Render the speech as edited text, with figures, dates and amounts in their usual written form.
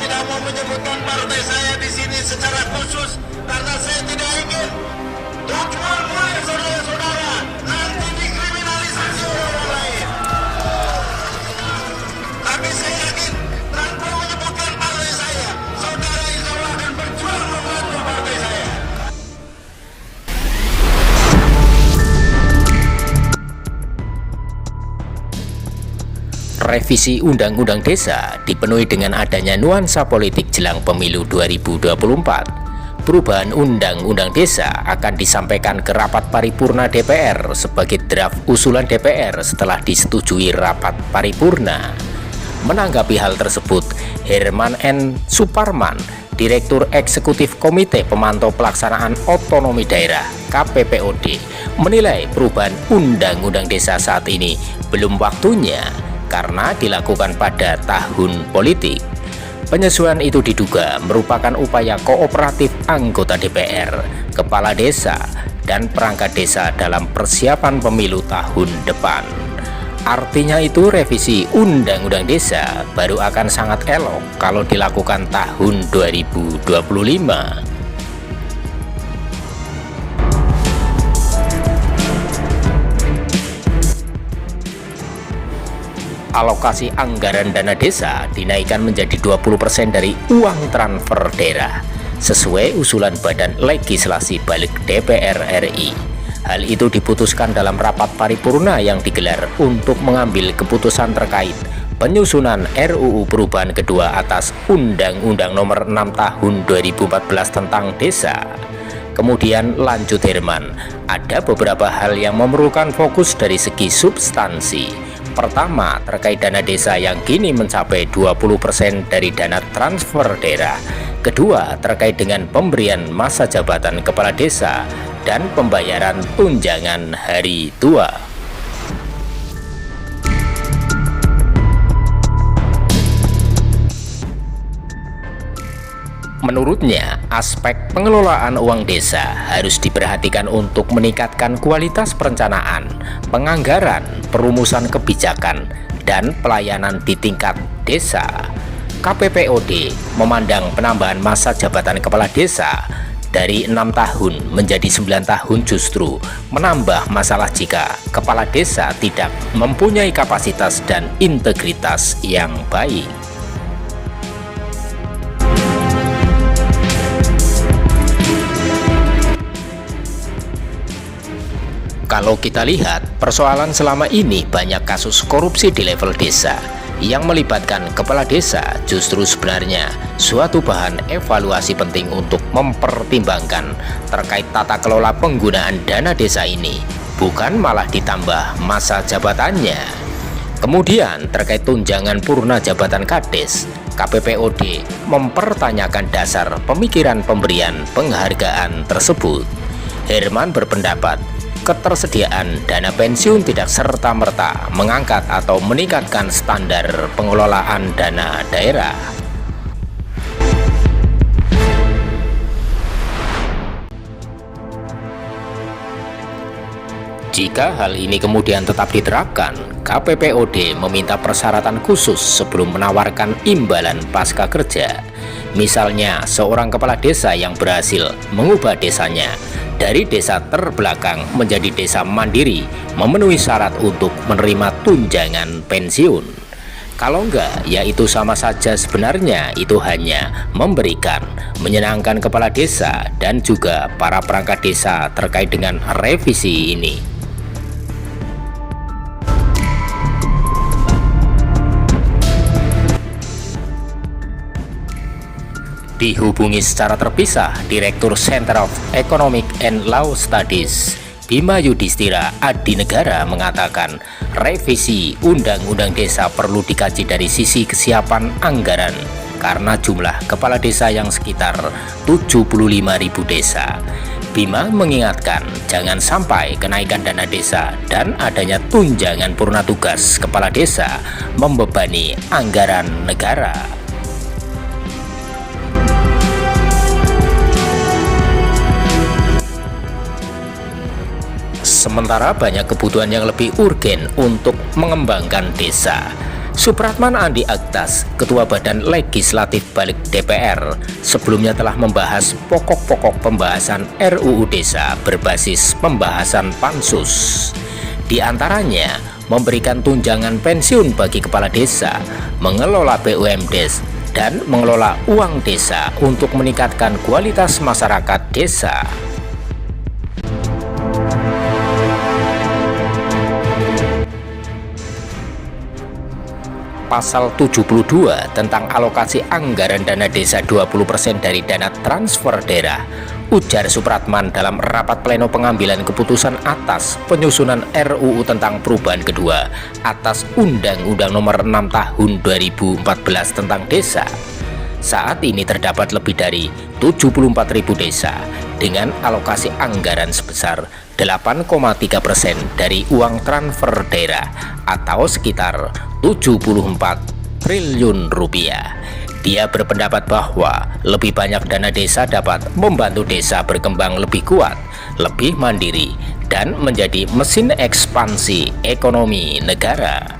tidak mau menyebutkan partai saya di sini secara khusus karena saya tidak ingin tujuan mulia saudara-saudara nanti dikriminalisasi oleh orang lain. Tapi saya yakin tanpa menyebutkan partai saya, saudara insya Allah akan berjuang membantu partai saya. Revisi Undang-Undang Desa dipenuhi dengan adanya nuansa politik jelang pemilu 2024. Perubahan Undang-Undang Desa akan disampaikan ke rapat paripurna DPR sebagai draft usulan DPR setelah disetujui rapat paripurna. Menanggapi hal tersebut, Herman N. Suparman, Direktur Eksekutif Komite Pemantau Pelaksanaan Otonomi Daerah (KPPOD), menilai perubahan Undang-Undang Desa saat ini belum waktunya karena dilakukan pada tahun politik. Penyesuaian itu diduga merupakan upaya kooperatif anggota DPR, kepala desa, dan perangkat desa dalam persiapan pemilu tahun depan. Artinya itu revisi Undang-Undang Desa baru akan sangat elok kalau dilakukan tahun 2025. Alokasi anggaran dana desa dinaikkan menjadi 20% dari uang transfer daerah sesuai usulan Badan Legislasi Balik DPR RI. Hal itu diputuskan dalam rapat paripurna yang digelar untuk mengambil keputusan terkait penyusunan RUU perubahan kedua atas Undang-Undang Nomor 6 Tahun 2014 tentang Desa. Kemudian lanjut Herman, ada beberapa hal yang memerlukan fokus dari segi substansi. Pertama, terkait dana desa yang kini mencapai 20% dari dana transfer daerah. Kedua, terkait dengan pemberian masa jabatan kepala desa dan pembayaran tunjangan hari tua. Menurutnya, aspek pengelolaan uang desa harus diperhatikan untuk meningkatkan kualitas perencanaan, penganggaran, perumusan kebijakan, dan pelayanan di tingkat desa. KPPOD memandang penambahan masa jabatan kepala desa dari 6 tahun menjadi 9 tahun justru menambah masalah jika kepala desa tidak mempunyai kapasitas dan integritas yang baik. Kalau kita lihat, persoalan selama ini banyak kasus korupsi di level desa yang melibatkan kepala desa justru sebenarnya suatu bahan evaluasi penting untuk mempertimbangkan terkait tata kelola penggunaan dana desa ini, bukan malah ditambah masa jabatannya. Kemudian terkait tunjangan purna jabatan Kades, KPPOD mempertanyakan dasar pemikiran pemberian penghargaan tersebut. Herman berpendapat, ketersediaan dana pensiun tidak serta-merta mengangkat atau meningkatkan standar pengelolaan dana daerah. Jika hal ini kemudian tetap diterapkan, KPPOD meminta persyaratan khusus sebelum menawarkan imbalan pasca kerja. Misalnya, seorang kepala desa yang berhasil mengubah desanya dari desa terbelakang menjadi desa mandiri memenuhi syarat untuk menerima tunjangan pensiun. Kalau enggak, ya itu sama saja sebenarnya itu hanya memberikan menyenangkan kepala desa dan juga para perangkat desa terkait dengan revisi ini. Dihubungi secara terpisah Direktur Center of Economic and Law Studies Bima Yudhistira Adinegara mengatakan revisi Undang-Undang Desa perlu dikaji dari sisi kesiapan anggaran karena jumlah kepala desa yang sekitar 75.000 desa. Bima mengingatkan jangan sampai kenaikan dana desa dan adanya tunjangan purna tugas kepala desa membebani anggaran negara. Sementara banyak kebutuhan yang lebih urgen untuk mengembangkan desa. Supratman Andi Aktas, Ketua Badan Legislatif Balik DPR, sebelumnya telah membahas pokok-pokok pembahasan RUU Desa berbasis pembahasan pansus. Di antaranya, memberikan tunjangan pensiun bagi kepala desa, mengelola BUMDes, dan mengelola uang desa untuk meningkatkan kualitas masyarakat desa. Pasal 72 tentang alokasi anggaran dana desa 20% dari dana transfer daerah, ujar Supratman dalam rapat pleno pengambilan keputusan atas penyusunan RUU tentang perubahan kedua atas Undang-Undang Nomor 6 Tahun 2014 tentang desa. Saat ini terdapat lebih dari 74.000 desa dengan alokasi anggaran sebesar 8,3% dari uang transfer daerah atau sekitar 74 triliun rupiah. Dia berpendapat bahwa lebih banyak dana desa dapat membantu desa berkembang lebih kuat, lebih mandiri, dan menjadi mesin ekspansi ekonomi negara.